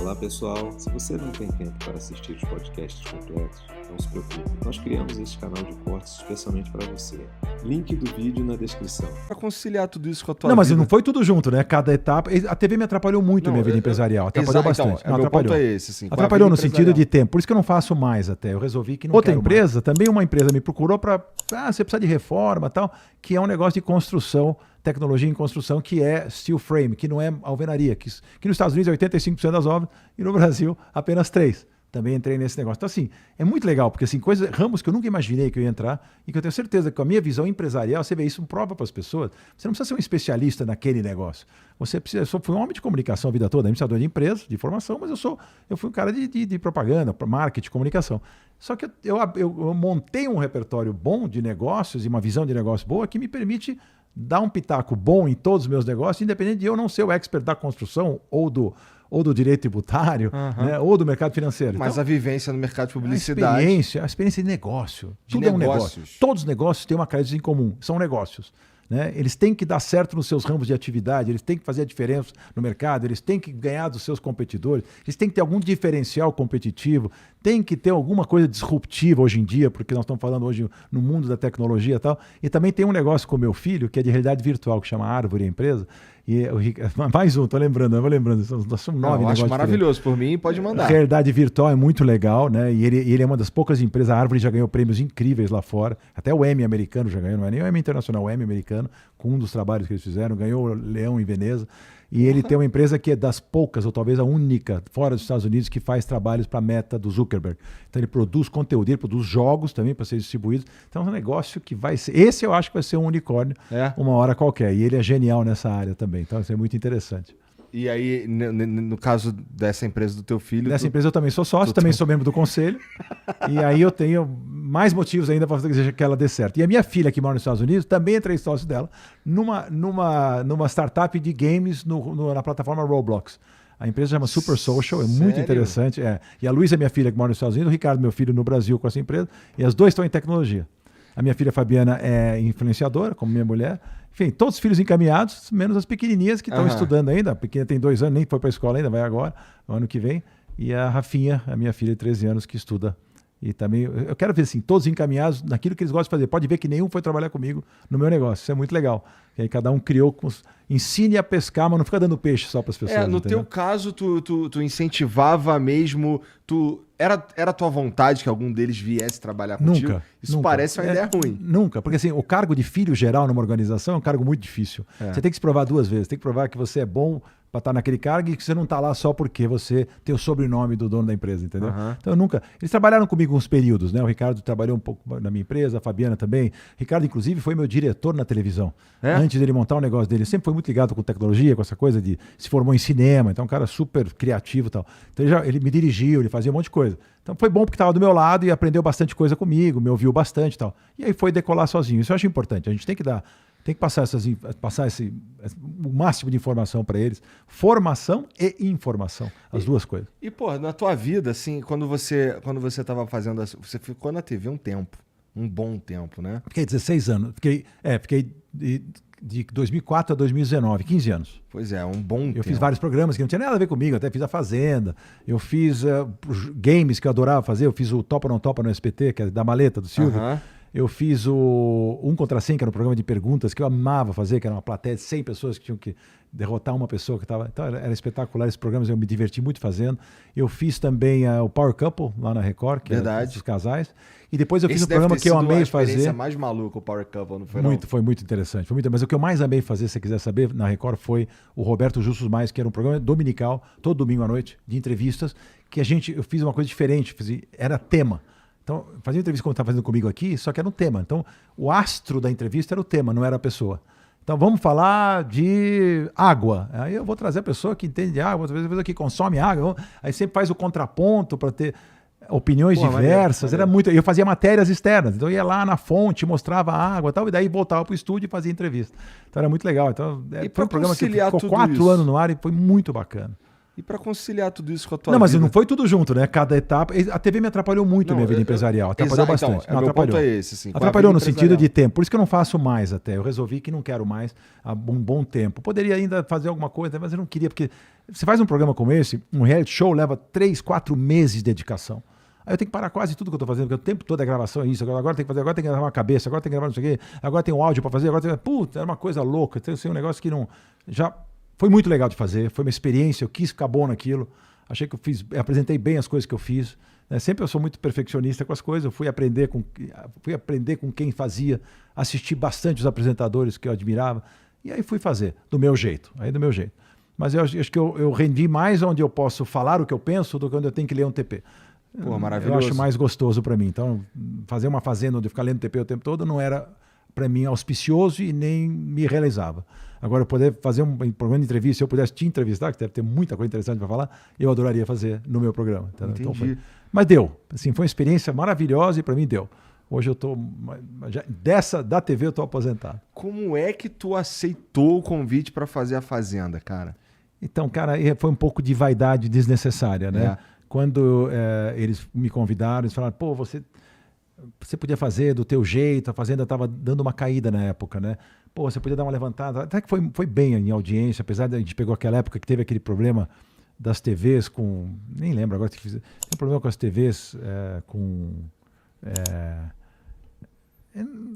Olá pessoal, se você não tem tempo para assistir os podcasts completos, não se preocupe, nós criamos este canal de cortes especialmente para você. Link do vídeo na descrição. Para conciliar tudo isso com a tua Não, mas vida. não foi tudo junto, né? Cada etapa. A TV me atrapalhou muito na minha vida empresarial. Atrapalhou bastante. Então, Não, meu atrapalhou. ponto é esse, assim, com a Atrapalhou vida no sentido empresarial. de tempo. Por isso que eu não faço mais até. Eu resolvi que não Outra quero empresa, também uma empresa me procurou para... você precisa de reforma e tal, que é um negócio de construção, tecnologia em construção, que é steel frame, que não é alvenaria. Que nos Estados Unidos é 85% das obras e no Brasil apenas 3%. Também entrei nesse negócio. Então, assim, é muito legal, porque assim, ramos que eu nunca imaginei que eu ia entrar e que eu tenho certeza que com a minha visão empresarial, você vê isso prova para as pessoas. Você não precisa ser um especialista naquele negócio. Você precisa, eu fui um homem de comunicação a vida toda, administrador de empresa, de formação, mas eu fui um cara de propaganda, marketing, comunicação. Só que eu montei um repertório bom de negócios e uma visão de negócio boa que me permite dar um pitaco bom em todos os meus negócios, independente de eu não ser o expert da construção ou do direito tributário, né, ou do mercado financeiro. Mas então, a vivência no mercado de publicidade. a experiência de negócio. Tudo é um negócio. Todos os negócios têm uma característica em comum, são negócios. Né? Eles têm que dar certo nos seus ramos de atividade, eles têm que fazer a diferença no mercado, eles têm que ganhar dos seus competidores, eles têm que ter algum diferencial competitivo, tem que ter alguma coisa disruptiva hoje em dia, porque nós estamos falando hoje no mundo da tecnologia e tal. E também tem um negócio com o meu filho, que é de realidade virtual, que chama Árvore, a empresa. E mais um, eu vou lembrando, são 9 negócios. Eu acho maravilhoso, por mim pode mandar. A realidade virtual é muito legal, né? E ele é uma das poucas empresas, a Árvore já ganhou prêmios incríveis lá fora, até o Emmy americano já ganhou, não é nem o Emmy internacional, o Emmy americano, com um dos trabalhos que eles fizeram, ganhou o Leão em Veneza. E ele tem uma empresa que é das poucas, ou talvez a única, fora dos Estados Unidos, que faz trabalhos para a Meta do Zuckerberg. Então ele produz conteúdo, ele produz jogos também para ser distribuídos. Então é um negócio que vai ser... Esse eu acho que vai ser um unicórnio uma hora qualquer. E ele é genial nessa área também. Então isso é muito interessante. E aí, no caso dessa empresa do teu filho... Nessa empresa eu também sou sócio, também sou membro do conselho. E aí eu tenho mais motivos ainda para fazer que ela dê certo. E a minha filha, que mora nos Estados Unidos, também entrei sócio dela numa startup de games na plataforma Roblox. A empresa chama Super Social, é muito interessante. E a Luísa, minha filha, que mora nos Estados Unidos, o Ricardo, meu filho, no Brasil com essa empresa. E as duas estão em tecnologia. A minha filha Fabiana é influenciadora, como minha mulher. Enfim, todos os filhos encaminhados, menos as pequenininhas que estão estudando ainda. A pequena tem 2 anos, nem foi para a escola ainda, vai agora, no ano que vem. E a Rafinha, a minha filha de 13 anos, que estuda. E também, eu quero ver assim, todos encaminhados naquilo que eles gostam de fazer. Pode ver que nenhum foi trabalhar comigo no meu negócio. Isso é muito legal. E aí cada um criou, ensine a pescar, mas não fica dando peixe só para as pessoas. No entendeu? teu caso, tu incentivava mesmo, era tua vontade que algum deles viesse trabalhar contigo? Nunca. Isso parece uma ideia ruim. Nunca, porque assim, o cargo de filho geral numa organização é um cargo muito difícil. Você tem que se provar 2 vezes. Tem que provar que você é bom para estar naquele cargo e que você não está lá só porque você tem o sobrenome do dono da empresa, entendeu? Então eu nunca... Eles trabalharam comigo uns períodos, né? O Ricardo trabalhou um pouco na minha empresa, a Fabiana também. O Ricardo, inclusive, foi meu diretor na televisão. Antes dele montar o negócio dele. Ele sempre foi muito ligado com tecnologia, com essa coisa de... Se formou em cinema, então é um cara super criativo e tal. Então ele me dirigiu, ele fazia um monte de coisa. Então foi bom porque estava do meu lado e aprendeu bastante coisa comigo, me ouviu bastante e tal. E aí foi decolar sozinho. Isso eu acho importante. A gente tem que passar o máximo de informação para eles. Formação e informação, as duas coisas. E, pô, na tua vida, assim, quando você tava fazendo... Você ficou na TV um bom tempo, né? Fiquei 16 anos. Fiquei de 2004 a 2019, 15 anos. Pois é, um bom tempo. Eu fiz vários programas que não tinha nada a ver comigo, até fiz A Fazenda, eu fiz games que eu adorava fazer, eu fiz o Topa ou Não Topa no SBT, que é da maleta do Silvio. Eu fiz o 1 contra 100, que era um programa de perguntas que eu amava fazer, que era uma plateia de 100 pessoas que tinham que derrotar uma pessoa que estava... Então era espetacular esses programas, eu me diverti muito fazendo. Eu fiz também o Power Couple lá na Record, que era dos casais. E depois eu fiz um programa que eu amei fazer. A experiência mais maluca, o Power Couple, não foi? Foi muito interessante. Mas o que eu mais amei fazer, se você quiser saber, na Record, foi o Roberto Justus Mais, que era um programa dominical, todo domingo à noite, de entrevistas, que eu fiz uma coisa diferente, era tema. Então, fazia entrevista como está fazendo comigo aqui, só que era um tema. Então, o astro da entrevista era o tema, não era a pessoa. Então, vamos falar de água. Aí eu vou trazer a pessoa que entende de água, outra pessoa que consome água. Aí sempre faz o contraponto para ter opiniões diversas. Era muito. Eu fazia matérias externas. Então, eu ia lá na fonte, mostrava a água e tal, e daí voltava para o estúdio e fazia entrevista. Então, era muito legal. Então, foi um programa que ficou 4 anos no ar e foi muito bacana. E pra conciliar tudo isso com a tua Não, mas vida? não foi tudo junto, né? Cada etapa. A TV me atrapalhou muito a minha vida empresarial. Atrapalhou bastante. Então, meu ponto é esse, assim, com a Atrapalhou vida no sentido empresarial. de tempo. Por isso que eu não faço mais até. Eu resolvi que não quero mais há um bom tempo. Poderia ainda fazer alguma coisa, mas eu não queria, porque você faz um programa como esse, um reality show leva 3, 4 meses de dedicação. Aí eu tenho que parar quase tudo que eu tô fazendo, porque o tempo todo é gravação, é isso, agora tem que fazer, agora tem que gravar uma cabeça, agora tem que gravar não sei o quê, agora tem um áudio para fazer, agora tem... Puta, era uma coisa louca. Tem um negócio que não... Já foi muito legal de fazer, foi uma experiência, eu quis ficar bom naquilo. Achei que eu apresentei bem as coisas que eu fiz. Né? Sempre eu sou muito perfeccionista com as coisas. Eu fui aprender com quem fazia, assisti bastante os apresentadores que eu admirava. E aí fui fazer, do meu jeito. Mas eu acho que eu rendi mais onde eu posso falar o que eu penso do que onde eu tenho que ler um TP. Pô, maravilhoso. Eu acho mais gostoso para mim. Então, fazer uma fazenda onde eu ficar lendo TP o tempo todo não era, para mim, auspicioso e nem me realizava. Agora, eu poder fazer um programa de entrevista, se eu pudesse te entrevistar, que deve ter muita coisa interessante para falar, eu adoraria fazer no meu programa. Entendi. Então mas deu. Assim, foi uma experiência maravilhosa e para mim deu. Hoje eu estou... Da TV eu estou aposentado. Como é que tu aceitou o convite para fazer a Fazenda, cara? Então, cara, foi um pouco de vaidade desnecessária, né? É. Quando eles me convidaram, eles falaram, pô, você podia fazer do teu jeito, a Fazenda estava dando uma caída na época, né? Pô, você podia dar uma levantada. Até que foi bem em audiência, apesar de a gente pegou aquela época que teve aquele problema das TVs com... Nem lembro agora. Tem um problema com as TVs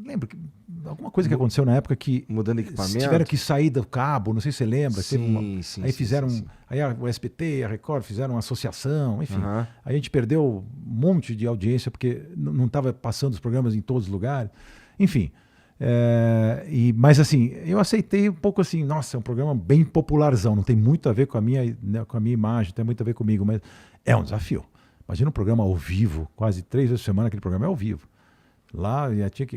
lembro que alguma coisa que aconteceu na época que mudando equipamento, tiveram que sair do cabo, não sei se você lembra. Sim. Aí fizeram, aí o SBT, a Record fizeram uma associação, enfim. Uhum. Aí a gente perdeu um monte de audiência porque não estava passando os programas em todos os lugares. Enfim, mas assim, eu aceitei um pouco assim, nossa, é um programa bem popularzão, não tem muito a ver com a minha imagem, tem muito a ver comigo, mas é um desafio. Imagina um programa ao vivo, quase 3 vezes por semana aquele programa é ao vivo. Lá,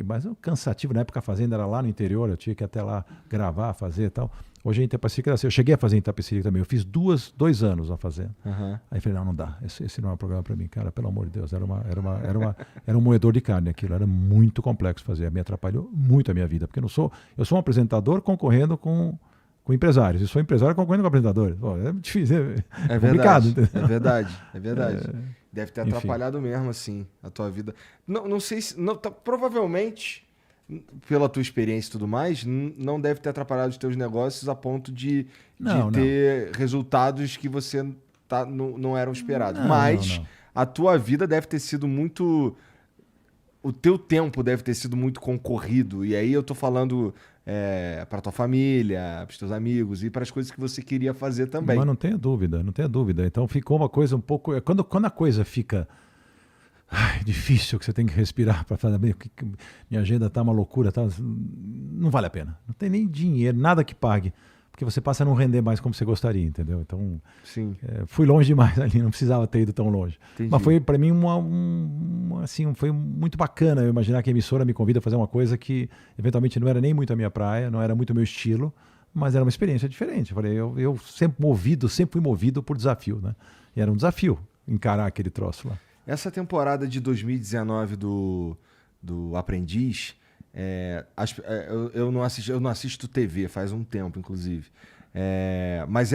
mas cansativo, na época a Fazenda era lá no interior, eu tinha que ir até lá gravar, fazer e tal. Hoje em Itapecerica, eu cheguei a fazer em Itapecerica também, eu fiz 2 anos na Fazenda. Uhum. Aí falei, não dá, esse não é um programa para mim, cara, pelo amor de Deus, era um moedor de carne aquilo, era muito complexo fazer, me atrapalhou muito a minha vida, porque eu sou um apresentador concorrendo com empresários, eu sou empresário concorrendo com apresentadores. Pô, é difícil, é complicado. É verdade. Deve ter atrapalhado mesmo, assim, a tua vida. Não sei se... provavelmente, pela tua experiência e tudo mais, não deve ter atrapalhado os teus negócios a ponto de ter resultados que você não eram esperados. Mas a tua vida deve ter sido muito... O teu tempo deve ter sido muito concorrido. E aí eu tô falando para tua família, para os teus amigos e para as coisas que você queria fazer também. Mas não tenha dúvida. Então ficou uma coisa um pouco... Quando a coisa fica difícil, que você tem que respirar para fazer... Minha agenda tá uma loucura, não vale a pena. Não tem nem dinheiro, nada que pague. Porque você passa a não render mais como você gostaria, entendeu? Então, sim. Fui longe demais ali, não precisava ter ido tão longe. Entendi. Mas foi para mim assim, foi muito bacana eu imaginar que a emissora me convida a fazer uma coisa que eventualmente não era nem muito a minha praia, não era muito o meu estilo, mas era uma experiência diferente. Eu falei, eu sempre fui movido por desafio, né? E era um desafio encarar aquele troço lá. Essa temporada de 2019 do Aprendiz... eu não assisto TV faz um tempo, inclusive. Mas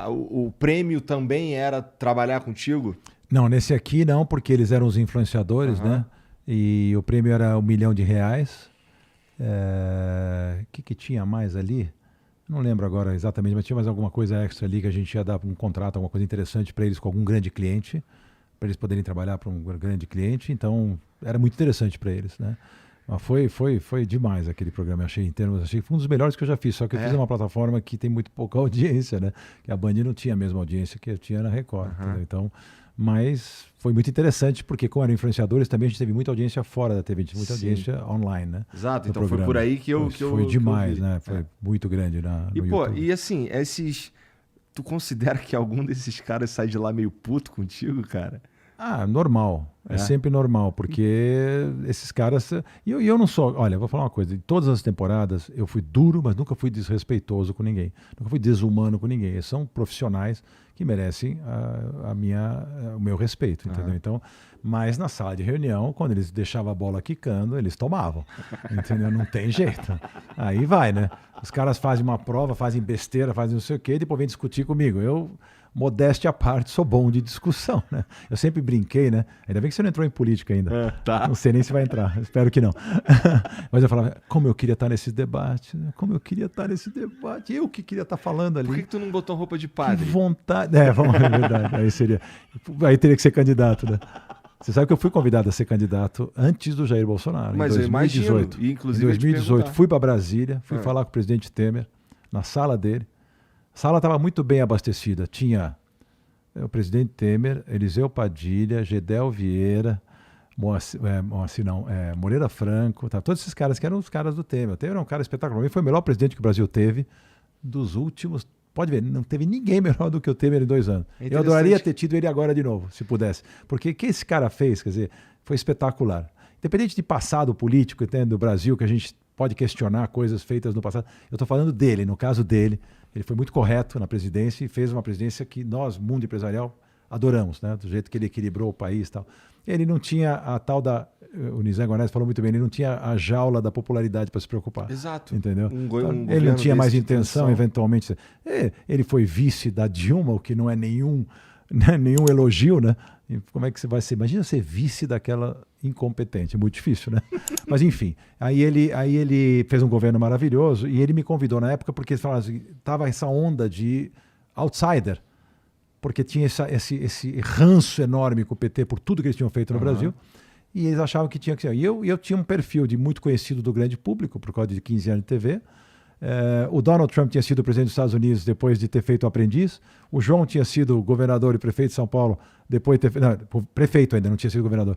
o prêmio também era trabalhar contigo? Não, nesse aqui não, porque eles eram os influenciadores, né? E o prêmio era R$1 milhão. Que tinha mais ali? Não lembro agora exatamente, mas tinha mais alguma coisa extra ali que a gente ia dar um contrato, alguma coisa interessante para eles com algum grande cliente, para eles poderem trabalhar para um grande cliente. Então, era muito interessante para eles, né? Mas foi demais aquele programa, achei que foi um dos melhores que eu já fiz, só que eu fiz uma plataforma que tem muito pouca audiência, né? Que a Band não tinha a mesma audiência que eu tinha na Record, entendeu? Então, mas foi muito interessante, porque como eram influenciadores, também a gente teve muita audiência fora da TV, a gente teve muita audiência online, né? Exato, então programa. Foi por aí que eu Foi demais, né? Foi muito grande no YouTube. E assim, tu considera que algum desses caras sai de lá meio puto contigo, cara? Normal. É sempre normal, porque esses caras... E eu não sou... Olha, vou falar uma coisa. Em todas as temporadas, eu fui duro, mas nunca fui desrespeitoso com ninguém. Nunca fui desumano com ninguém. Eles são profissionais que merecem o meu respeito, entendeu? Então, mas na sala de reunião, quando eles deixavam a bola quicando, eles tomavam, entendeu? Não tem jeito. Aí vai, né? Os caras fazem uma prova, fazem besteira, fazem não sei o quê, e depois vem discutir comigo. modéstia à parte, sou bom de discussão, né? Eu sempre brinquei, né? Ainda bem que você não entrou em política ainda. Tá. Não sei nem se vai entrar, espero que não. Mas eu falava, como eu queria estar nesse debate, né? Como eu queria estar nesse debate. Eu que queria estar falando ali. Por que tu não botou roupa de padre? Que vontade. É verdade. Aí teria que ser candidato, né? Você sabe que eu fui convidado a ser candidato antes do Jair Bolsonaro, mas em 2018. Eu imagino, e inclusive em 2018, fui para Brasília, fui falar com o presidente Temer, na sala dele. A sala estava muito bem abastecida. Tinha o presidente Temer, Eliseu Padilha, Gedel Vieira, Moreira Franco, todos esses caras que eram os caras do Temer. O Temer era um cara espetacular. Ele foi o melhor presidente que o Brasil teve dos últimos... Pode ver, não teve ninguém melhor do que o Temer em 2 anos. Eu adoraria ter tido ele agora de novo, se pudesse. Porque o que esse cara fez, quer dizer, foi espetacular. Independente de passado político do Brasil, que a gente pode questionar coisas feitas no passado, eu estou falando dele, no caso dele. Ele foi muito correto na presidência e fez uma presidência que nós, mundo empresarial, adoramos, né? Do jeito que ele equilibrou o país e tal. Ele não tinha a tal da... O Nizam Guanais falou muito bem, ele não tinha a jaula da popularidade para se preocupar. Exato. Entendeu? Ele não tinha mais intenção, eventualmente. Ele foi vice da Dilma, o que não é nenhum elogio, né? E como é que você vai ser? Imagina ser vice daquela incompetente, é muito difícil, né? Mas enfim, aí ele fez um governo maravilhoso e ele me convidou na época porque estava essa onda de outsider, porque tinha esse ranço enorme com o PT por tudo que eles tinham feito no Brasil. E eles achavam que tinha que ser. E eu tinha um perfil de muito conhecido do grande público, por causa de 15 anos de TV. O Donald Trump tinha sido presidente dos Estados Unidos depois de ter feito o aprendiz. O João tinha sido governador e prefeito de São Paulo depois de ter feito... Não, prefeito ainda, não tinha sido governador.